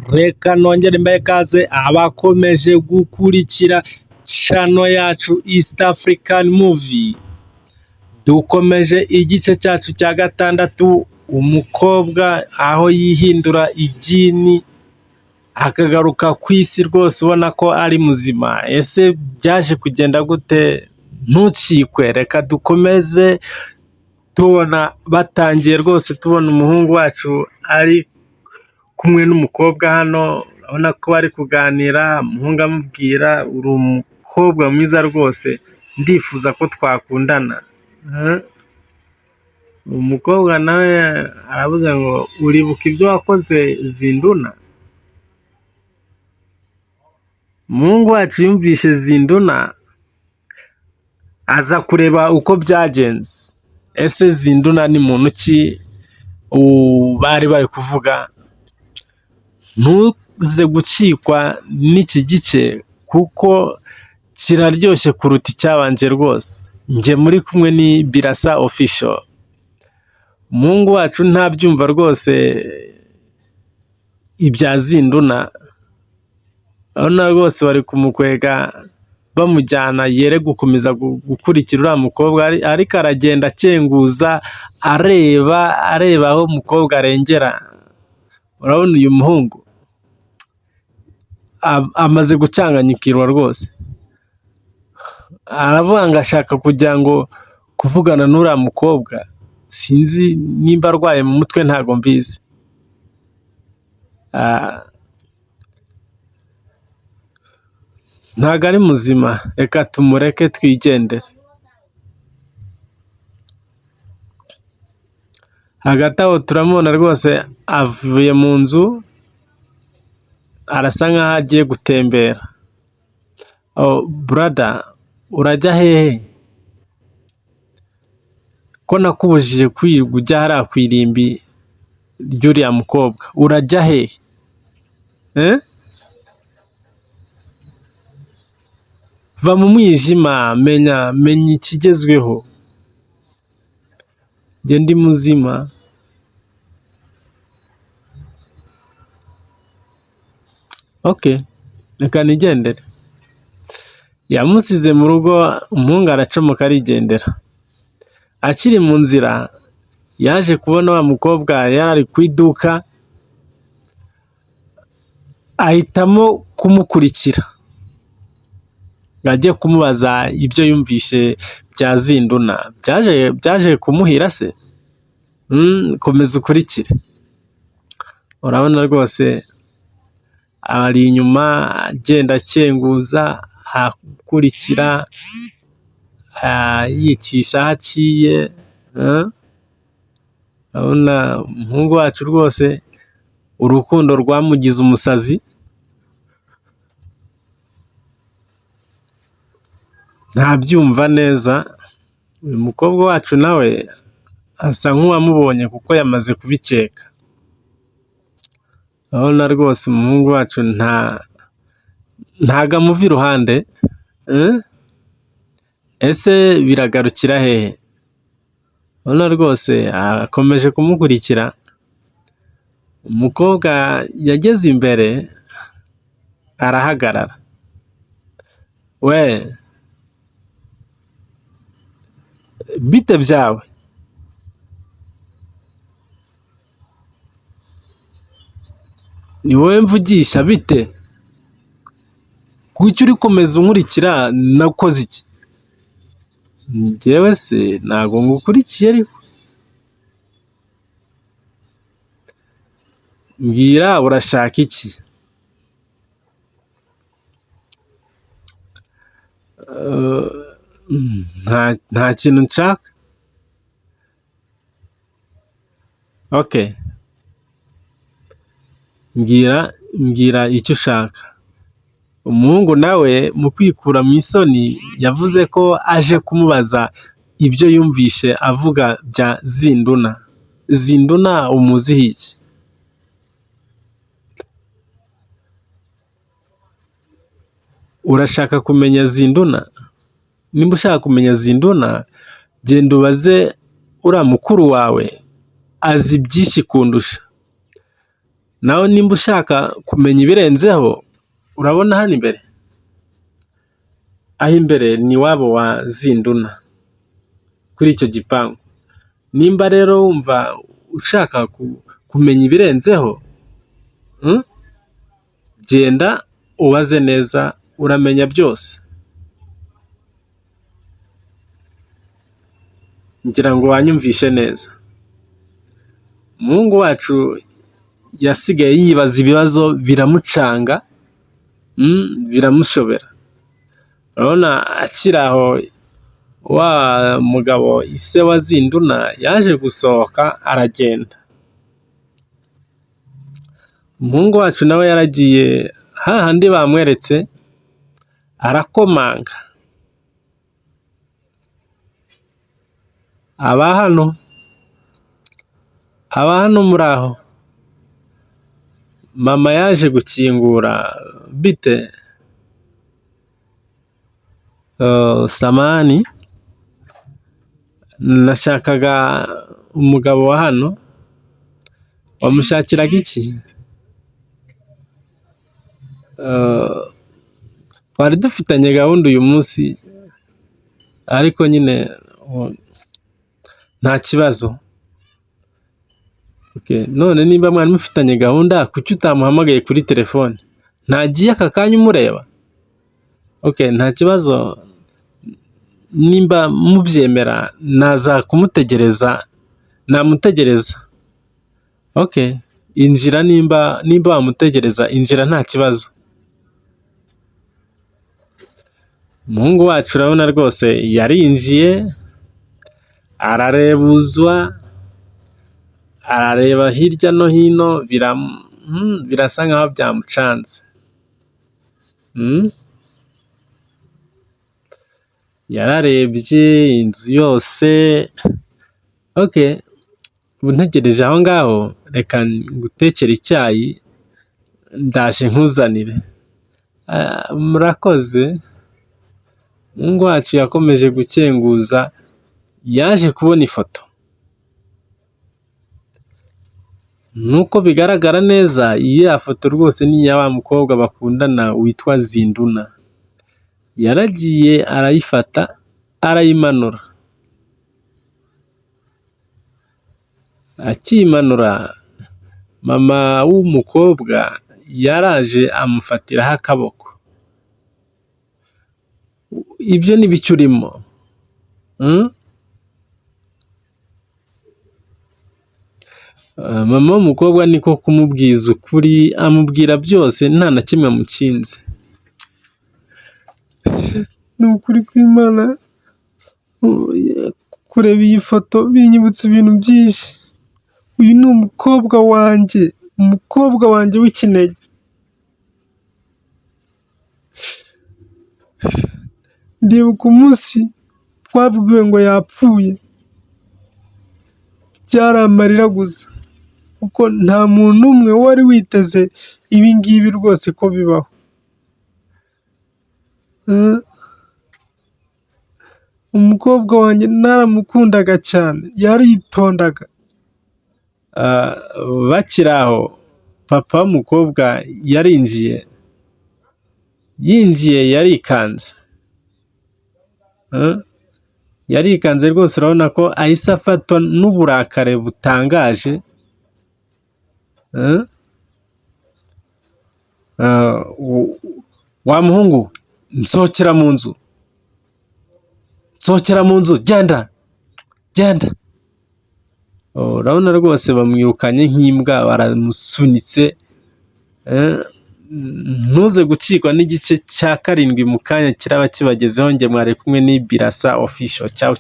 Reka nongere mbahe ikaze abakomeje gukurikira channel yacu East African Movie. Dukomeje igice cyacu cya gatandatu, umukobwa aho yihindura idini akagaruka ku isi rwose ubona ko ari muzima. Ese byaje kugenda gute? Ntucikwe, reka dukomeze tubona batangiye rwose, tubona umuhungu wacu ari kumwe n'umukobwa hano, urabona ko bari kuganira. Umuhungu amubwira, uri umukobwa mwiza rwose, ndifuza ko twakundana. Umukobwa nawe aravuze ngo uribuka ibyo wakoze Zinduna? Umuhungu wacu yumvishe Zinduna aza kureba uko byagenze. Ese Zinduna ni muntu ki bari bari kuvuga? Ntuze gucikwa n'iki gice kuko kiraryoshye kuruta icyabanje rwose. Njye muri kumwe ni Birasa Official. Umuhungu wacu ntabyumva rwose ibya Zinduna, urabona rwose bari kumukwega bamujyana yere gukomeza gukurikira uriya mukobwa, ariko aragenda akenguza areba aho umukobwa arengera. Urabona uyu muhungu amaze gucanganyikirwa rwose, aravuga ngo ashaka kugira ngo kuvugana n'uriya mukobwa. Sinzi nimba arwaye mu mutwe, ntago mbizi. Ntago ari muzima, reka tumureke twigendere. Hagati aho turamubona rwose avuye mu nzu, arasa nkaho agiye gutembera. Brother, urajya hehe? Ko nakubujije kwirirwa ujya hariya ku irimbi ry'uriya mukobwa, urajya hehe? Va mu mwijima, menya ikigezweho. Njye ndi muzima. Okay, reka nigendere. Yamusize mu rugo, umuhungu aracomoka arigendera. Akiri mu nzira yaje kubona wa mukobwa yari ari ku iduka, ahitamo kumukurikira ngo ajye kumubaza ibyo yumvishe bya Zinduna. Byaje kumuhira se? Komeza ukurikire. Urabona rwose ari inyuma agenda akenguza, akurikira, yicisha aho aciye. Urabona umuhungu wacu rwose urukundo rwamugize umusazi. Ntabyumva neza. Uyu mukobwa wacu nawe asa nk'uwamubonye kuko yamaze kubikeka. Urabona rwose umuhungu wacu ntago amuva iruhande. Ese biragarukira hehe? Urabona rwose akomeje kumukurikira. Umukobwa yageze imbere arahagarara. We, bite byawe? Ni wowe mvugisha, bite? Kuki uri komeza unkurikira? Nakoze iki? Njyewe se ntago ngukurikiye ariko. Mbwira, urashaka iki? Nta kintu nshaka. Okay, mbwira icyo ushaka. Umuhungu nawe mu kwikura mu isoni yavuze ko aje kumubaza ibyo yumvishe avuga bya Zinduna. Zinduna umuziho iki? Urashaka kumenya Zinduna? Nimba ushaka kumenya Zinduna, genda ubaze uriya mukuru wawe azi byinshi kundusha. Nawe nimba ushaka kumenya ibirenzeho, urabona hano imbere, aho imbere ni iwabo wa Zinduna kuri icyo gipangu. Nimba rero wumva ushaka kumenya ibirenzeho, genda ubaze neza, uramenya byose. Ngira ngo wanyumvishe neza. Umuhungu wacu yasigaye yibaza ibibazo biramucanga, biramushobera. Urabona akiri aho, wa mugabo ise wa Zinduna yaje gusohoka aragenda. Umuhungu wacu nawe yaragiye hahandi bamweretse, arakomanga. Aba hano muri aho. Mama yaje gukingura, bite? Samani, nashakaga umugabo wa hano. Wamushakiraga iki? Twari dufitanye gahunda uyu munsi, ariko nyine nta kibazo. None niba mwari mufitanye gahunda, kuki utamuhamagaye kuri telefone? Ntagiye aka kanya umureba? Nta kibazo, nimba mubyemera naza kumutegereza, namutegereza. Injira, nimba wamutegereza, injira nta kibazo. Umuhungu wacu urabona rwose yarinjiye, ararebuzwa, arareba hirya no hino, birasa nkaho byamucanze. Yararebye inzu yose. Ubu ntegereje aho ngaho, reka ngutekere icyayi, ndaje nkuzanire. Murakoze. Umuhungu wacu yakomeje gukenguza, yaje kubona ifoto. Nuko bigaragara neza, iyi foto rwose ni iya wa mukobwa bakundana witwa Zinduna. Yaragiye arayifata, arayimanura. Akimanura, mama w'umukobwa yaraje amufatiraho akaboko. Ibyo ni biki urimo? Mama w'umukobwa niko kumubwiza ukuri, amubwira byose, nta na kimwe amukinze. Ni ukuri kw'Imana, kureba iyi foto binyibutsa ibintu byinshi. Uyu ni umukobwa wanjye w'ikinege. Ndibuka umunsi twabwiwe ngo yapfuye, byari amarira gusa, kuko nta muntu n'umwe wari witeze ibi ngibi rwose ko bibaho. Umukobwa wanjye naramukundaga cyane, yaritondaga. Bakiri aho, papa w'umukobwa yinjiye yarikanze. Yarikanze rwose, urabona ko ahise afatwa n'uburakare butangaje. Wa muhungu, nsohokera mu nzu, genda. Urabona rwose bamwirukanye nk'imbwa, baramusunitse. Ntuze gucikwa n'igice cya 7 mu kanya kiraba kibagezeho. Nge mwari kumwe n'Ibirasa Official. Ciao.